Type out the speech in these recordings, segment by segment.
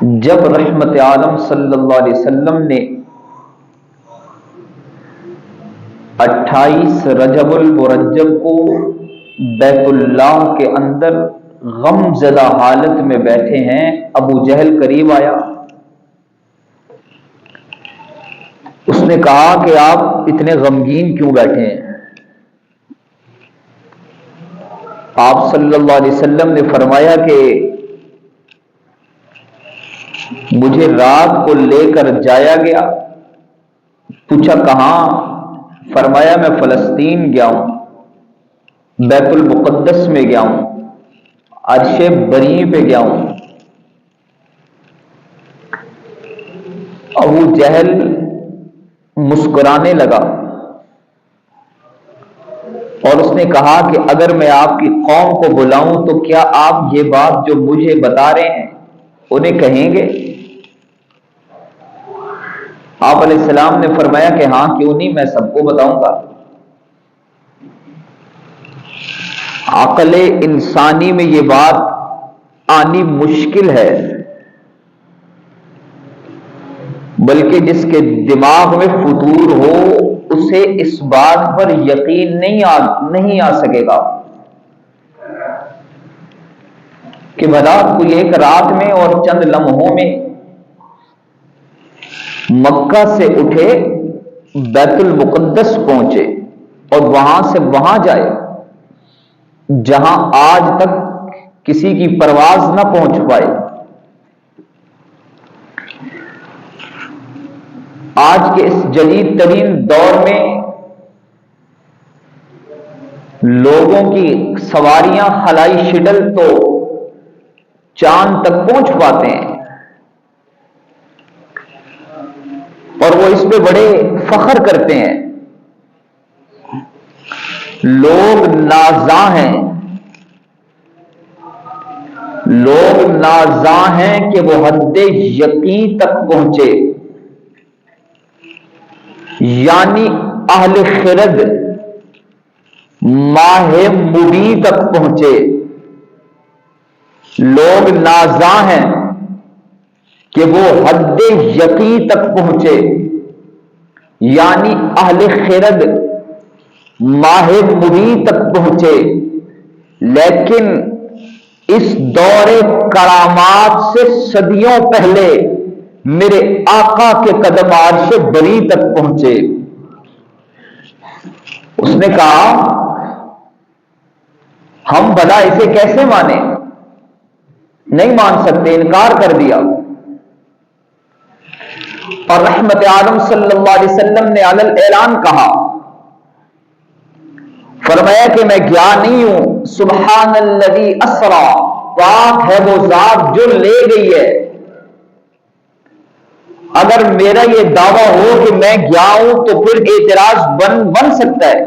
جب رحمت عالم صلی اللہ علیہ وسلم نے 28 رجب المرجب کو بیت اللہ کے اندر غم زدہ حالت میں بیٹھے ہیں، ابو جہل قریب آیا، اس نے کہا کہ آپ اتنے غمگین کیوں بیٹھے ہیں؟ آپ صلی اللہ علیہ وسلم نے فرمایا کہ مجھے رات کو لے کر جایا گیا۔ پوچھا کہاں؟ فرمایا میں فلسطین گیا ہوں، بیت المقدس میں گیا ہوں، عرش بری پہ گیا ہوں۔ ابو جہل مسکرانے لگا اور اس نے کہا کہ اگر میں آپ کی قوم کو بلاؤں تو کیا آپ یہ بات جو مجھے بتا رہے ہیں انہیں کہیں گے؟ آپ علیہ السلام نے فرمایا کہ ہاں کیوں نہیں، میں سب کو بتاؤں گا۔ عقل انسانی میں یہ بات آنی مشکل ہے، بلکہ جس کے دماغ میں فطور ہو اسے اس بات پر یقین نہیں آ سکے گا کہ بھلا کوئی ایک رات میں اور چند لمحوں میں مکہ سے اٹھے، بیت المقدس پہنچے اور وہاں سے وہاں جائے جہاں آج تک کسی کی پرواز نہ پہنچ پائے۔ آج کے اس جدید ترین دور میں لوگوں کی سواریاں خلائی شٹل تو چاند تک پہنچ پاتے ہیں اور وہ اس پہ بڑے فخر کرتے ہیں۔ لوگ نازاں ہیں، لوگ نازاں ہیں کہ وہ حد یقین تک پہنچے، یعنی اہل خرد ماہ مبیں تک پہنچے۔ لوگ نازاں ہیں کہ وہ حد یقین تک پہنچے، یعنی اہل خرد ماہ مبیں تک پہنچے، لیکن اس دور کرامات سے صدیوں پہلے میرے آقا کے قدم عرش بری تک پہنچے۔ اس نے کہا ہم بھلا اسے کیسے مانیں؟ نہیں مان سکتے، انکار کر دیا۔ اور رحمت عالم صلی اللہ علیہ وسلم نے علی الاعلان کہا، فرمایا کہ میں گیا نہیں ہوں، سبحان الذی اسری، پاک ہے وہ ذات جو لے گئی ہے۔ اگر میرا یہ دعویٰ ہو کہ میں گیا ہوں تو پھر اعتراض بن سکتا ہے۔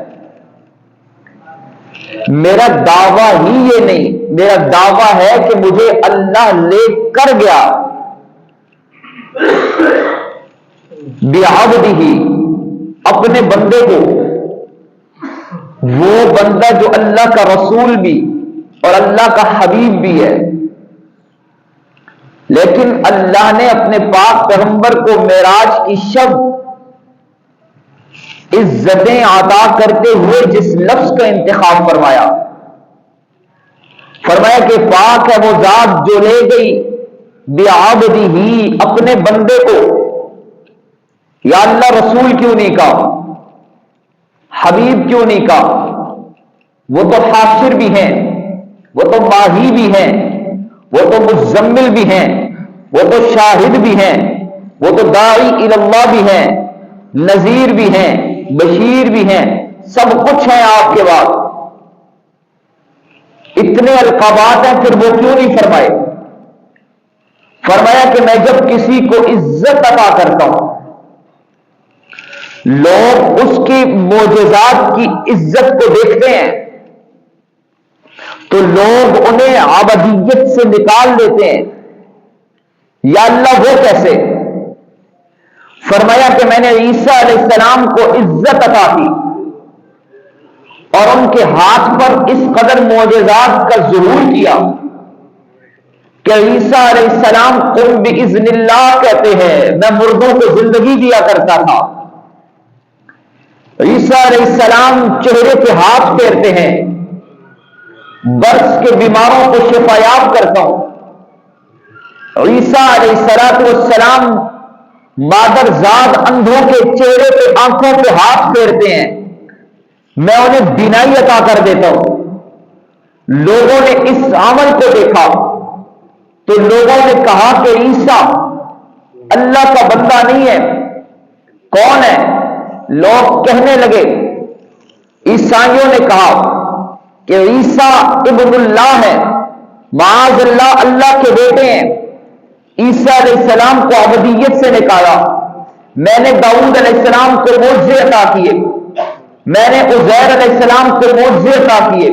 میرا دعویٰ ہی یہ نہیں، میرا دعویٰ ہے کہ مجھے اللہ لے کر گیا، بعبدہ، اپنے بندے کو، وہ بندہ جو اللہ کا رسول بھی اور اللہ کا حبیب بھی ہے، لیکن اللہ نے اپنے پاک پیغمبر کو معراج کی شب عزتیں عطا کرتے ہوئے جس لفظ کا انتخاب فرمایا، فرمایا کہ پاک ہے وہ ذات جو لے گئی بعبدہ، اپنے بندے کو۔ یا اللہ رسول کیوں نہیں کہا، حبیب کیوں نہیں کہا؟ وہ تو حاشر بھی ہیں، وہ تو ماہی بھی ہیں، وہ تو مزمل بھی ہیں، وہ تو شاہد بھی ہیں، وہ تو داعی الی اللہ بھی ہیں، نذیر بھی ہیں، بشیر بھی ہیں، سب کچھ ہیں آپ کے بعد۔ اتنے القابات ہیں، پھر وہ کیوں نہیں فرمائے؟ فرمایا کہ میں جب کسی کو عزت عطا کرتا ہوں، لوگ اس کی معجزات کی عزت کو دیکھتے ہیں تو لوگ انہیں عبدیت سے نکال دیتے ہیں۔ یا اللہ وہ کیسے؟ فرمایا کہ میں نے عیسیٰ علیہ السلام کو عزت عطا کی اور ان کے ہاتھ پر اس قدر معجزات کا ظہور کیا کہ عیسیٰ علیہ السلام قم بإذن اللہ کہتے ہیں، میں مردوں کو زندگی دیا کرتا تھا۔ عیسیٰ علیہ السلام چہرے پہ ہاتھ پھیرتے ہیں، برس کے بیماروں کو شفایاب کرتا ہوں۔ عیسیٰ علیہ السلام مادر زاد اندھوں کے چہرے پہ آنکھوں پہ ہاتھ پھیرتے ہیں، میں انہیں بینائی عطا کر دیتا ہوں۔ لوگوں نے اس عمل کو دیکھا تو لوگوں نے کہا کہ عیسیٰ اللہ کا بندہ نہیں ہے، کون ہے؟ لوگ کہنے لگے، عیسائیوں نے کہا کہ عیسیٰ ابن اللہ ہے، معاذ اللہ، اللہ کے بیٹے ہیں۔ عیسیٰ علیہ السلام کو ابدیت سے نکالا، میں نے داؤد علیہ السلام کو معجزے عطا کیے، میں نے عزیر علیہ السلام کو معجزے عطا کیے۔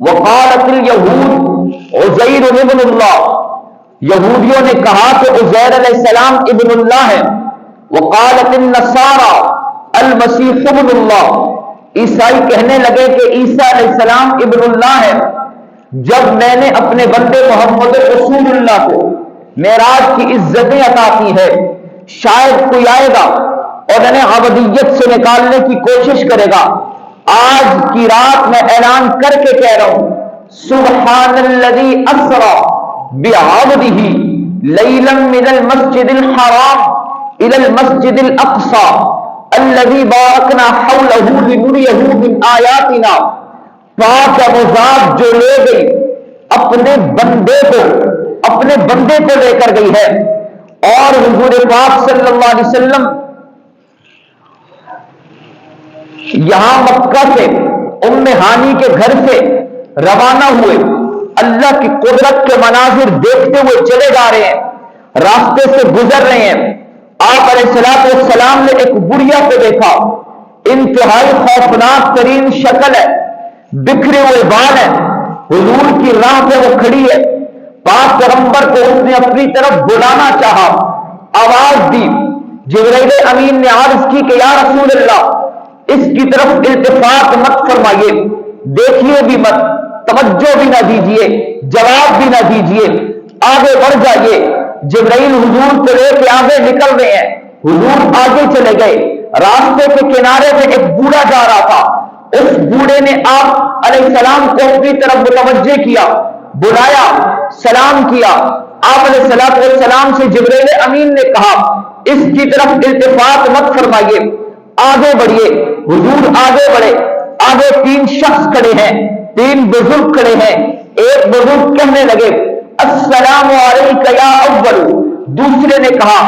وقالت الیہود عزیر ابن اللہ، یہودیوں نے کہا کہ عزیر علیہ السلام ابن اللہ ہے۔ وقالت النصارى المسیح ابن اللہ، عیسائی کہنے لگے کہ عیسیٰ علیہ السلام ابن اللہ ہے۔ جب میں نے اپنے بندے محمد رسول اللہ کو معراج کی عزتیں عطا کی ہے، شاید کوئی آئے گا اور انہیں عبدیت سے نکالنے کی کوشش کرے گا۔ آج کی رات میں اعلان کر کے کہہ رہا ہوں، سبحان الذی اسری بعبدہ لیلا من المسجد الحرام الى المسجد الاقصى الذي باركنا حوله لنريه من آیاتنا۔ پاک ہے وہ ذات جو لے گئی اپنے بندے کو لے کر گئی ہے۔ اور حضور پاک صلی اللہ علیہ وسلم یہاں مکہ سے ام ہانی کے گھر سے روانہ ہوئے، اللہ کی قدرت کے مناظر دیکھتے ہوئے چلے جا رہے ہیں، راستے سے گزر رہے ہیں۔ آپ علیہ السلام نے ایک بڑھیا کو دیکھا، انتہائی خوفناک ترین شکل ہے، بکھرے ہوئے بال ہیں، حضور کی راہ پہ وہ کھڑی ہے۔ پاک پیغمبر کو اس نے اپنی طرف بلانا چاہا، آواز دی، جبرائیل امین نے عرض کی کہ یا رسول اللہ، اس کی طرف التفات مت فرمائیے، دیکھیے بھی مت، توجہ بھی نہ دیجیے، جواب بھی نہ دیجیے، آگے بڑھ جائیے۔ جبرائیل حضور کو لے کے آگے نکل رہے ہیں، حضور آگے چلے گئے۔ راستے کے کنارے میں ایک بوڑھا جا رہا تھا، اس بوڑھے نے آپ علیہ السلام کو اپنی طرف متوجہ کیا، بلایا، سلام کیا۔ آپ علیہ السلام سے جبرائیل امین نے کہا اس کی طرف التفات مت فرمائیے، آگے بڑھیے۔ حضور آگے بڑھے، آگے تین شخص کھڑے ہیں، تین بزرگ کھڑے ہیں۔ ایک بزرگ کہنے لگے السلام علیکہ یا اول، دوسرے نے کہا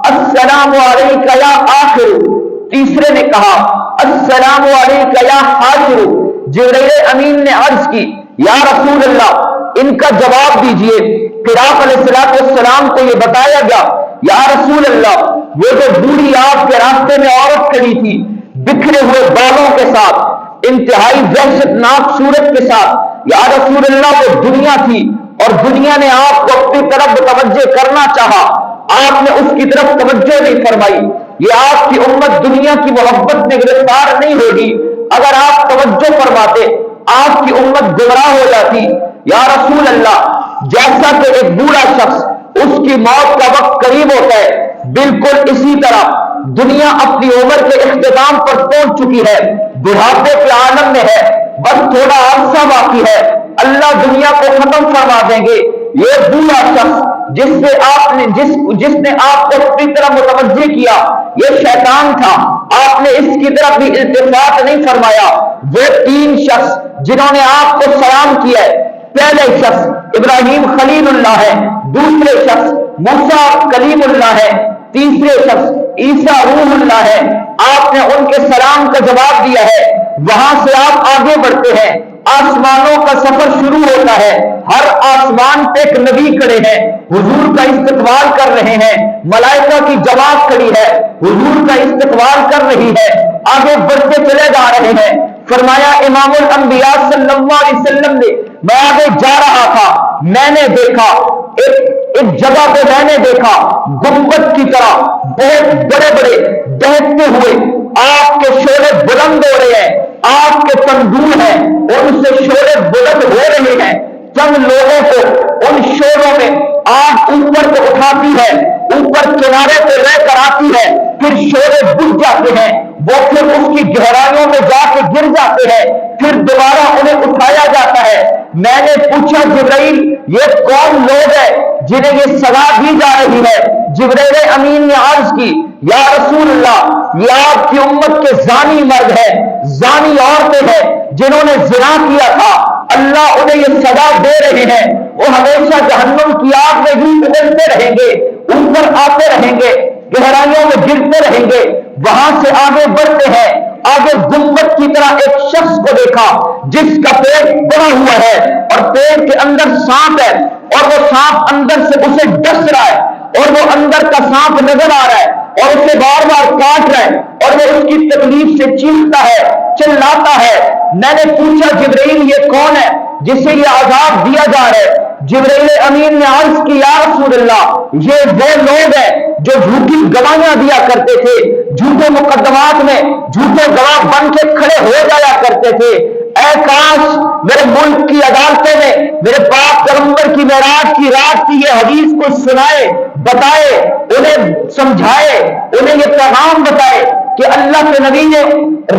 السلام علیکہ یا آخر، تیسرے نے کہا السلام علیکہ یا حاشر۔ جبرائیل امین نے عرض کی یا رسول اللہ ان کا جواب دیجئے۔ پھر آپ علیہ السلام کو یہ بتایا گیا یا رسول اللہ وہ جو بوڑھی آپ کے راستے میں عورت کھڑی تھی بکھرے ہوئے بالوں کے ساتھ، انتہائی وحشتناک صورت کے ساتھ، یا رسول اللہ وہ دنیا تھی اور دنیا نے آپ کو اپنی طرف توجہ کرنا چاہا، آپ نے اس کی طرف توجہ نہیں فرمائی۔ یہ آپ کی امت دنیا کی محبت میں گرفتار نہیں ہوگی، اگر آپ توجہ فرماتے آپ کی امت گمراہ ہو جاتی۔ یا رسول اللہ جیسا کہ ایک بوڑھا شخص اس کی موت کا وقت قریب ہوتا ہے، بالکل اسی طرح دنیا اپنی عمر کے اختتام پر پہنچ چکی ہے، بڑھاپے کے عالم میں ہے، بس تھوڑا عرصہ باقی ہے، اللہ دنیا کو ختم فرما دیں گے۔ یہ بوڑھا شخص جس نے آپ کو اپنی طرف متوجہ کیا یہ شیطان تھا، آپ نے اس کی طرف بھی التفات نہیں فرمایا۔ وہ تین شخص جنہوں نے آپ کو سلام کیا ہے، پہلے شخص ابراہیم خلیل اللہ ہے، دوسرے شخص موسیٰ کلیم اللہ ہے، تیسرے شخص عیسیٰ روح اللہ ہے۔ آپ نے ان کے سلام کا جواب دیا ہے، وہاں سے آپ آگے بڑھتے ہیں، آسمانوں کا سفر شروع ہوتا ہے، ہر آسمان پہ ایک نبی کھڑے ہیں، حضور کا استقبال کر رہے ہیں، ملائکہ کی جماعت کھڑی ہے، حضور کا استقبال کر رہی ہے، آگے بڑھتے چلے جا رہے ہیں۔ فرمایا امام الانبیاء صلی اللہ علیہ وسلم نے، میں آگے جا رہا تھا، میں نے دیکھا ایک جگہ پہ میں نے دیکھا گنبد کی طرح بہت بڑے بڑے دہتے ہوئے آپ کے شعلے بلند ہو رہے ہیں، آپ کے تندور ہیں ان سے شعلے بلند ہو رہے ہیں، چند لوگوں کو ان شوروں میں آگ اوپر کو اٹھاتی ہے، اوپر کنارے پہ لے کر آتی ہے، پھر شورے بجھ جاتے ہیں، وہ پھر اس کی گہرائیوں میں جا کے گر جاتے ہیں، پھر دوبارہ انہیں اٹھایا جاتا ہے۔ میں نے پوچھا جبرائیل یہ کون لوگ ہیں جنہیں یہ سزا دی جا رہی ہے؟ جبرائیل امین نے عرض کی یا رسول اللہ یہ آپ کی امت کے زانی مرد ہیں، زانی عورتیں ہیں جنہوں نے زنا کیا تھا، اللہ انہیں یہ سزا دے رہے ہیں، وہ ہمیشہ جہنم کی آگ میں ہی پگھلتے رہیں گے، اوپر آتے رہیں گے، گہرائیوں میں گرتے رہیں گے۔ وہاں سے آگے بڑھتے ہیں، آگے گنبد کی طرح ایک شخص کو دیکھا جس کا پیٹ بڑا ہوا ہے اور پیٹ کے اندر سانپ ہے، اور وہ سانپ اندر سے اسے ڈس رہا ہے، اور وہ اندر کا سانپ نظر آ رہا ہے اور اسے بار بار کاٹ رہا ہے، اور وہ اس کی تکلیف سے چیختا ہے، چلاتا ہے۔ میں نے پوچھا جبرائیل یہ کون ہے جسے یہ عذاب دیا جا رہا ہے؟ جبرائیل امین نے عرض کی یا رسول اللہ یہ وہ لوگ ہیں جو جھوٹی گواہیاں دیا کرتے تھے، جھوٹے مقدمات میں جھوٹے گواہ بن کے کھڑے ہو جایا کرتے تھے۔ اے کاش میرے ملک کی عدالتوں میں میرے پاک پیغمبر کی معراج کی رات کی یہ حدیث کو سنائے، بتائے، انہیں سمجھائے، انہیں یہ پیغام بتائے کہ اللہ کے نبی نے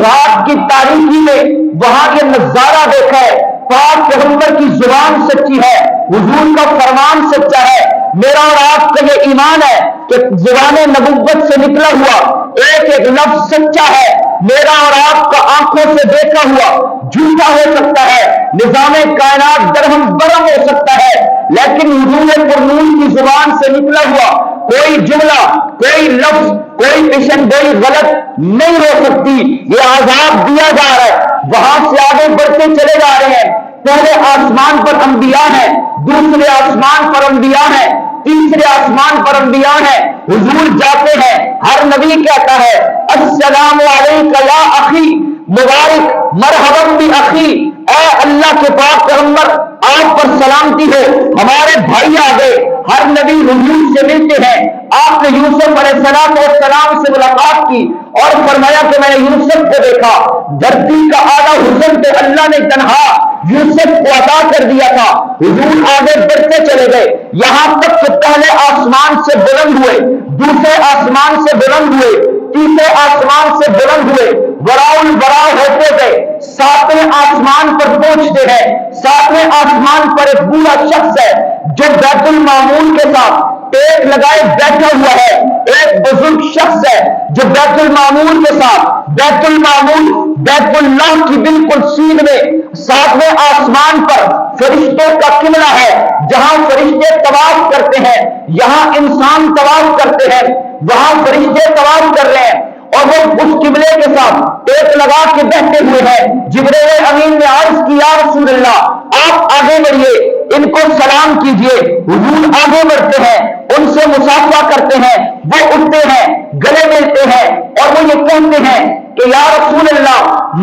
رات کی تاریکی میں وہاں یہ نظارہ دیکھا ہے، پاک پیغمبر کی زبان سچی ہے، حضور کا فرمان سچا ہے۔ میرا اور آپ کا یہ ایمان ہے کہ زبان نبوت سے نکلا ہوا ایک ایک لفظ سچا ہے۔ میرا اور آپ کا آنکھوں سے دیکھا ہوا جھوٹا ہو سکتا ہے، نظام کائنات درہم برہم ہو سکتا ہے، لیکن حضور پرنور کی زبان سے نکلا ہوا کوئی جملہ، کوئی لفظ، کوئی پیشن گوئی غلط نہیں ہو سکتی۔ یہ عذاب دیا جا رہا ہے، وہاں سے آگے بڑھتے چلے جا رہے ہیں۔ پہلے آسمان پر انبیاء ہیں، دوسرے آسمان پر انبیاء ہیں، تیسرے آسمان پر انبیاء ہیں، حضور جاتے ہیں، ہر نبی کہتا ہے السلام علیکم یا اخی، مبارک مرحبا بھی اخی، اے اللہ کے پاک پیغمبر آپ پر سلامتی ہو، ہمارے بھائی آ گئے۔ ہر نبی حضور سے ملتے ہیں۔ آپ نے یوسف علیہ السلام سے ملاقات کی اور فرمایا کہ میں نے یوسف کو دیکھا، دھرتی کا آدھا حسن پہ اللہ نے تنہا یوسف کو عطا کر دیا تھا۔ حضور آگے بڑھتے چلے گئے، یہاں تک کہ پہلے آسمان سے بلند ہوئے، دوسرے آسمان سے بلند ہوئے، تیسرے آسمان سے بلند ہوئے، وراء البراء ہوتے گئے، ساتویں آسمان پر پہنچتے ہیں۔ ساتویں آسمان پر ایک بوڑھا شخص ہے جو بیت المعمور کے ساتھ پیٹ لگائے بیٹھا ہوا ہے، ایک بزرگ شخص ہے جو بیت المعمور کے ساتھ، بیت المعمور بیت اللہ کی بالکل سین میں ساتویں آسمان پر فرشتوں کا قبلہ ہے، جہاں فرشتے طواف کرتے ہیں، یہاں انسان طواف کرتے ہیں، وہاں فرشتے طواف کر رہے ہیں، اور وہ اس قبلے کے ساتھ پیٹ لگا کے بیٹھے ہوئے ہیں۔ جبرائیل امین نے عرض کی یا رسول اللہ آپ آگے بڑھیے، ان کو سلام کیجئے۔ حضور آگے بڑھتے ہیں، ان سے مصافحہ کرتے ہیں، وہ اٹھتے ہیں، گلے ملتے ہیں، اور وہ یہ کہتے ہیں کہ یا رسول اللہ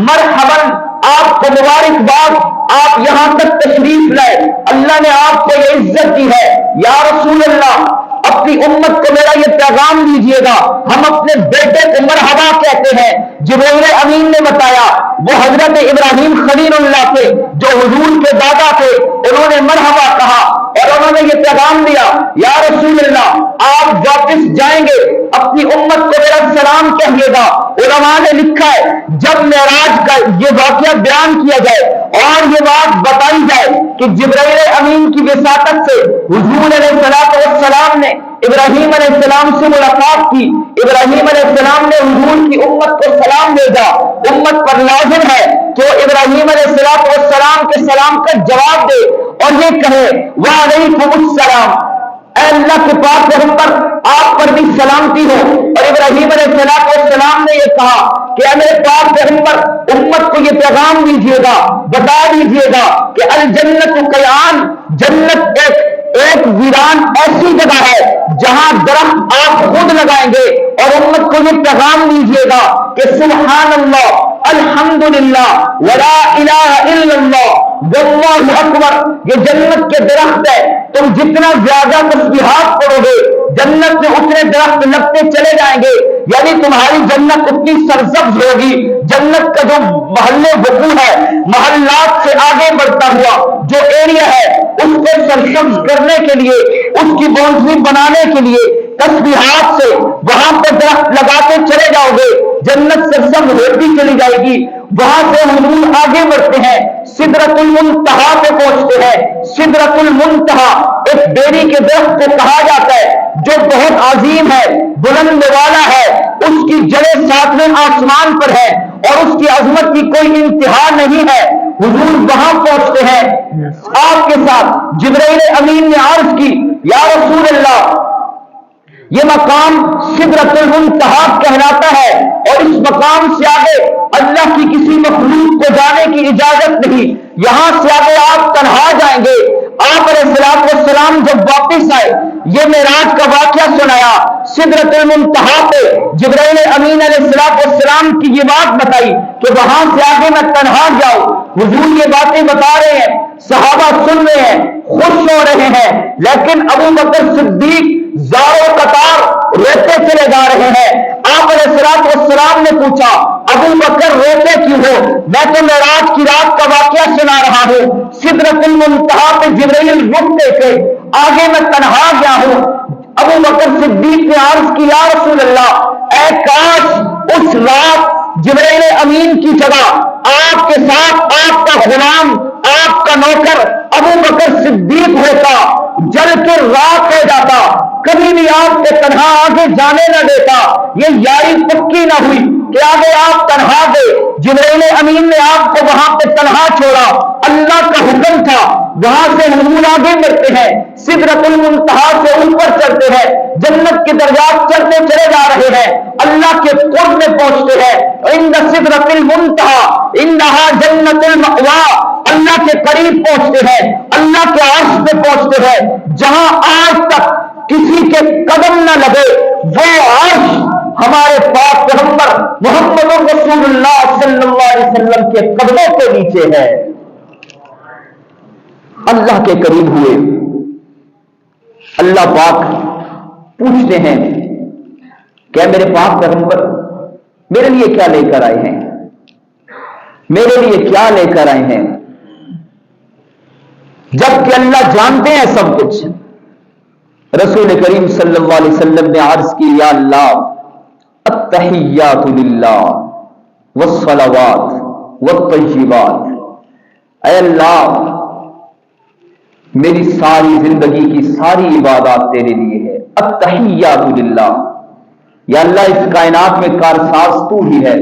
مرحباً، آپ کو مبارکباد، آپ یہاں تک تشریف لائے، اللہ نے آپ کو یہ عزت دی ہے۔ یا رسول اللہ اپنی امت کو میرا یہ پیغام دیجیے گا، ہم اپنے بیٹے کو مرحبا کہتے ہیں۔ جبرائیل امین نے بتایا وہ حضرت ابراہیم خلیل اللہ تھے جو حضور کے دادا تھے، انہوں نے مرحبا کہا اور انہوں نے یہ پیغام دیا یا رسول اللہ آپ واپس جائیں گے اپنی امت کو میرا سلام کہیے گا۔ علماء نے لکھا ہے جب معراج کا یہ واقعہ بیان کیا جائے اور یہ بات بتائی جائے کہ جبرائیل امین کی وساطت سے حضور علیہ السلام نے ابراہیم علیہ السلام سے ملاقات کی، ابراہیم علیہ السلام نے حضور کی امت کو سلام بھیجا، امت پر لازم ہے کہ وہ ابراہیم علیہ السلام کے سلام کا جواب دے اور یہ کہے وعلیکم السلام، اے اللہ کے پاک پیغمبر آپ پر بھی سلامتی ہو۔ اور ابراہیم علیہ السلام نے یہ کہا کہ اے میرے پاک پیغمبر امت کو یہ پیغام دیجیے گا، بتا دیجیے گا کہ الجنت قیان، جنت ایک ویران ایسی جگہ ہے جہاں درخت آپ خود لگائیں گے، اور امت کو یہ پیغام دیجیے گا کہ سبحان اللہ الحمدللہ ولا الہ الا اللہ واللہ اکبر، یہ جنت کے درخت ہے، تم جتنا زیادہ تسبیحات پڑھو گے جنت میں اتنے درخت لگتے چلے جائیں گے، یعنی تمہاری جنت اتنی سرسبز ہوگی، جنت کا جو محلے وقوع ہے، محلات سے آگے بڑھتا ہوا جو ایریا ہے اس کو سرسبز کرنے کے لیے، اس کی باؤنڈری بنانے کے لیے تسبیحات سے وہاں پہ درخت لگاتے چلے جاؤ گے، جنت سرسبز ہوتی چلی جائے گی۔ وہاں سے حضور آگے بڑھتے ہیں، سدرۃ المنتہا پہ پہنچتے ہیں۔ سدرۃ المنتہا ایک بیری کے درخت کو کہا جاتا ہے جو بہت عظیم ہے، بلند والا ہے، اس کی جڑیں ساتویں آسمان پر ہے اور اس کی عظمت کی کوئی انتہا نہیں ہے۔ حضور وہاں پہنچتے ہیں، آپ کے ساتھ جبرائیل امین نے عرض کی، یا رسول اللہ یہ مقام سدرۃ المنتہا کہلاتا ہے اور اس مقام سے آگے اللہ کی کسی مخلوق کو جانے کی اجازت نہیں، یہاں سے آگے آپ تنہا جائیں گے۔ آپ علیہ السلام جب واپس آئے، یہ معراج کا واقعہ سنایا، سدرۃ المنتہا پہ جبرائیل امین علیہ السلام کی یہ بات بتائی کہ وہاں سے آگے میں تنہا جاؤں۔ حضور یہ باتیں بتا رہے ہیں، صحابہ سن رہے ہیں، خوش ہو رہے ہیں، لیکن ابو بکر صدیق زاروں قطار روتے چلے جا رہے ہیں۔ آپ علیہ السلام نے پوچھا، ابو بکر روتے کیوں ہو؟ میں تو معراج کی رات کا واقعہ سنا رہا ہوں، سدرۃ المنتہا پہ جبرائیل رکتے تھے، آگے میں تنہا گیا ہوں۔ ابو بکر صدیق نے عرض کی، یا رسول اللہ اے کاش اس رات جبرائیل امین کی جگہ آپ کے ساتھ آپ کا غلام، آپ کا نوکر ابو بکر صدیق ہوتا، جل کے راک ہو جاتا، کبھی بھی آپ کو تنہا آگے جانے نہ دیتا۔ یہ یاری پکی نہ ہوئی کہ آگے آپ تنہا گئے، جبرائیل امین نے آپ کو وہاں پہ تنہا چھوڑا، اللہ کا حکم تھا۔ وہاں سے حضور آگے بڑھتے ہیں، سدرۃ المنتہا سے اوپر چلتے ہیں، جنت کے درجات چلتے چلے جا رہے ہیں، اللہ کے قرب میں پہنچتے ہیں۔ عند سدرۃ المنتہا انہا جنت المأوا، اللہ کے قریب پہنچتے ہیں، اللہ کے عرش پہ پہنچتے ہیں، جہاں آج تک کسی کے قدم نہ لگے، وہ عرش ہمارے پاک پیغمبر محمد رسول اللہ صلی اللہ علیہ وسلم کے قدموں کے نیچے ہے۔ اللہ کے قریب ہوئے، اللہ پاک پوچھتے ہیں کہ میرے پاک پیغمبر میرے لیے کیا لے کر آئے ہیں، میرے لیے کیا لے کر آئے ہیں؟ جبکہ اللہ جانتے ہیں سب کچھ۔ رسول کریم صلی اللہ علیہ وسلم نے عرض کی، یا اللہ التحیات للہ والصلوات والطیبات، اے اللہ میری ساری زندگی کی ساری عبادات تیرے لیے ہے۔ التحیات للہ، یا اللہ اس کائنات میں کارساز تو ہی ہے،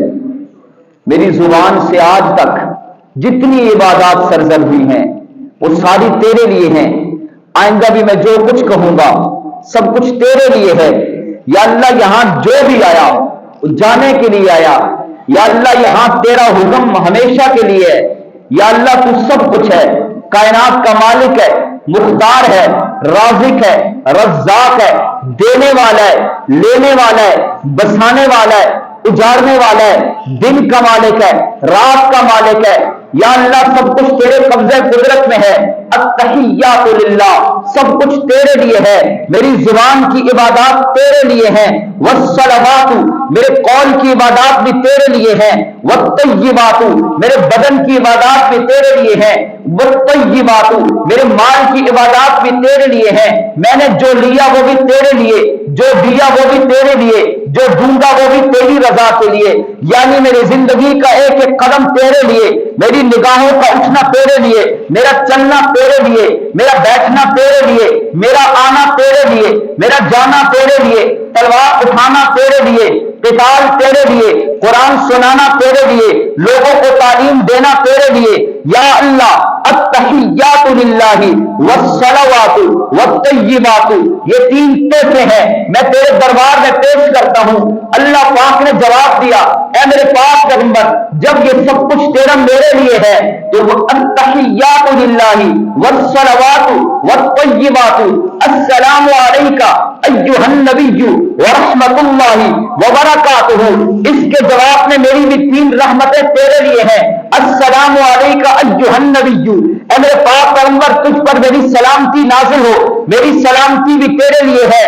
میری زبان سے آج تک جتنی عبادات سرزد ہوئی ہیں وہ ساری تیرے لیے ہیں، آئندہ بھی میں جو کچھ کہوں گا سب کچھ تیرے لیے ہے۔ یا اللہ یہاں جو بھی آیا وہ جانے کے لیے آیا، یا اللہ یہاں تیرا حکم ہمیشہ کے لیے ہے، یا اللہ تو سب کچھ ہے، کائنات کا مالک ہے، مختار ہے، رازق ہے، رزاق ہے، دینے والا ہے، لینے والا ہے، بسانے والا ہے، اجارنے والا ہے، دن کا مالک ہے، رات کا مالک ہے، یا اللہ سب کچھ تیرے قبضے قدرت میں ہے۔ التحیات للہ، سب کچھ تیرے لیے ہے، میری زبان کی عبادات تیرے لیے ہیں، والصلوات، میرے قول کی عبادات بھی تیرے لیے ہیں، والطیبات، میرے بدن کی عبادات بھی تیرے لیے ہیں، والطیبات، میرے مال کی عبادات بھی تیرے لیے ہیں، میں نے جو لیا وہ بھی تیرے لیے، جو دیا وہ بھی تیرے لیے، جو دوں گا وہ بھی تیری رضا کے لیے، یعنی میری زندگی کا ایک ایک قدم تیرے لیے، میری نگاہوں کا اٹھنا تیرے لیے، میرا چلنا تیرے لیے، میرا بیٹھنا تیرے لیے، میرا آنا تیرے لیے، میرا جانا تیرے لیے، تلوار اٹھانا تیرے لیے، قتال تیرے لیے، قرآن سنانا تیرے لیے، لوگوں کو تعلیم دینا تیرے لیے۔ یا اللہ التحیات للہ والصلوات والطیبات، یہ تین تحفے ہیں میں تیرے دربار میں پیش کرتا ہوں۔ اللہ پاک نے جواب دیا، اے میرے پاک پیغمبر جب یہ سب کچھ تیرا میرے لیے ہے تو وہ التحیات للہ والصلوات والطیبات، السلام علیک ایھا النبی ورحمۃ اللہ وبرکاتہ، اس کے جواب میں میری بھی تین رحمتیں تیرے لیے ہیں۔ السلام علیک ایھا النبی، اے میرے پاک پیغمبر تجھ پر میری سلامتی نازل ہو، میری سلامتی بھی تیرے لیے ہے۔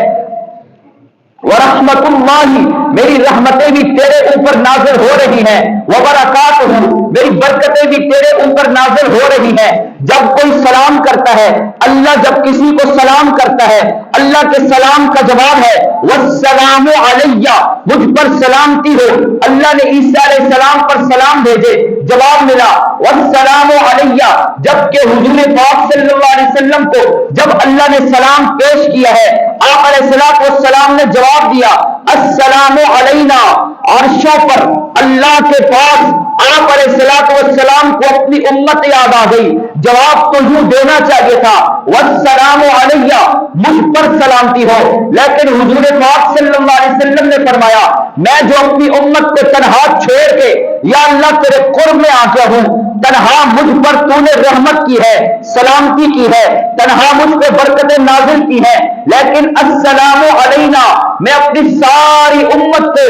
ورحمت اللہ، میری رحمتیں بھی تیرے اوپر نازل ہو رہی ہیں، وبرکاتہ، میری برکتیں بھی تیرے اوپر نازل ہو رہی ہیں۔ جب کوئی سلام کرتا ہے، اللہ جب کسی کو سلام کرتا ہے، اللہ کے سلام کا جواب ہے والسلام علیہ، مجھ پر سلامتی ہو۔ اللہ نے عیسیٰ علیہ السلام پر سلام بھیجے، جواب ملا والسلام علیہ۔ جبکہ حضور پاک صلی اللہ علیہ وسلم کو جب اللہ نے سلام پیش کیا ہے، آپ علیہ السلام نے جواب دیا السلام علینا۔ عرشوں پر اللہ کے پاس آپ علیہ السلام کو اپنی امت یاد آ گئی، جواب تو یوں دینا چاہیے تھا والسلام علیہ، مجھ پر سلامتی ہو، لیکن حضور پاک صلی اللہ علیہ وسلم نے فرمایا میں جو اپنی امت کو تنہا چھوڑ کے یا اللہ تیرے قرب میں آ گیا ہوں، تنہا مجھ پر تو نے رحمت کی ہے، سلامتی کی ہے، تنہا مجھ پہ برکتیں نازل کی ہے، لیکن السلام علینا میں اپنی ساری امت کو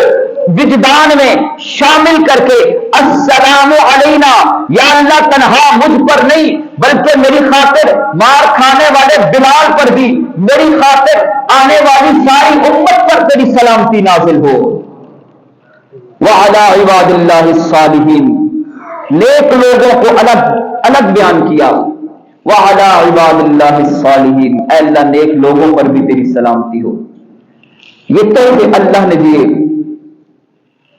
وجدان میں شامل کر کے السلام علینا، یا اللہ تنہا مجھ پر نہیں بلکہ میری خاطر مار کھانے والے بلال پر بھی، میری خاطر آنے والی ساری امت پر تیری سلامتی نازل ہو۔ وعلی عباد اللہ الصالحین، نیک لوگوں کو الگ الگ بیان کیا، وعلی عباد اللہ الصالحین، اے اللہ نیک لوگوں پر بھی تیری سلامتی ہو۔ یہ تحفے اللہ نے دیے۔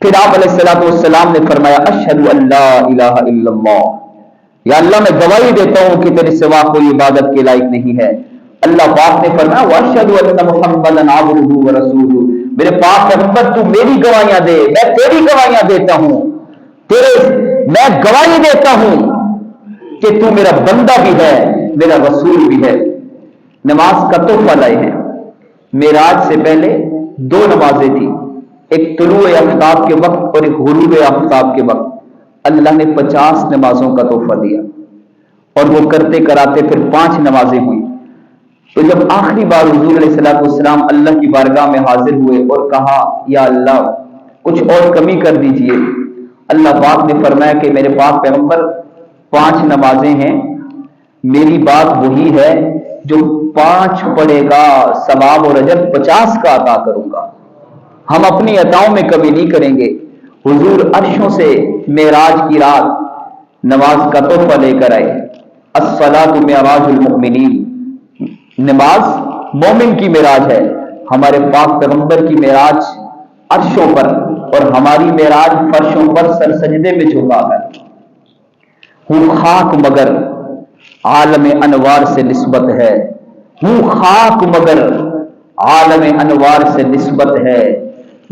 پھر آپ علیہ السلام نے فرمایا اشہد ان لا الہ الا اللہ، یا اللہ میں گواہی دیتا ہوں کہ تیرے سوا کوئی عبادت کے لائق نہیں ہے۔ اللہ پاک نے فرمایا واشہد ان محمدا عبدہ ورسولہ، میرے پاک پیغمبر تو میری گواہیاں دے، میں تیری گواہیاں دیتا ہوں، میں گواہی دیتا ہوں کہ تو میرا بندہ بھی ہے، میرا رسول بھی ہے۔ نماز کا تحفہ لائے ہیں۔ معراج سے پہلے 2 نمازیں تھیں، ایک طلوع آفتاب کے وقت اور ایک غروب آفتاب کے وقت۔ اللہ نے 50 نمازوں کا تحفہ دیا، اور وہ کرتے کراتے پھر 5 نمازیں ہوئی۔ تو جب آخری بار حضور علیہ السلام اللہ کی بارگاہ میں حاضر ہوئے اور کہا یا اللہ کچھ اور کمی کر دیجئے، اللہ پاک نے فرمایا کہ میرے پاک پیغمبر 5 نمازیں ہیں، میری بات وہی ہے جو 5 پڑھے گا ثواب اور اجر 50 کا عطا کروں گا۔ ہم اپنی عطاؤں میں کمی نہیں کریں گے۔ حضور عرشوں سے معراج کی رات نماز کا تحفہ لے کر آئے۔ الصلاۃ معراج المؤمنین، نماز مومن کی معراج ہے۔ ہمارے پاک پیغمبر کی معراج عرشوں پر اور ہماری معراج فرشوں پر سر سجدے میں جھکا کر۔ ہوں خاک مگر عالم انوار سے نسبت ہے، ہوں خاک مگر عالم انوار سے نسبت ہے،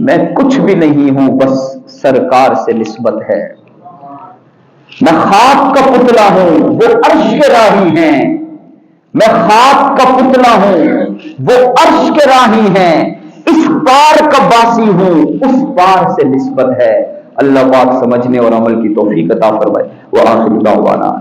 میں کچھ بھی نہیں ہوں بس سرکار سے نسبت ہے۔ میں خاک کا پتلا ہوں وہ عرش کے راہی ہیں، میں خاک کا پتلا ہوں وہ عرش کے راہی ہیں، اس پار کا باسی ہوں اس پار سے نسبت ہے۔ اللہ پاک سمجھنے اور عمل کی توفیق عطا فرمائے۔ وآخر دعوانا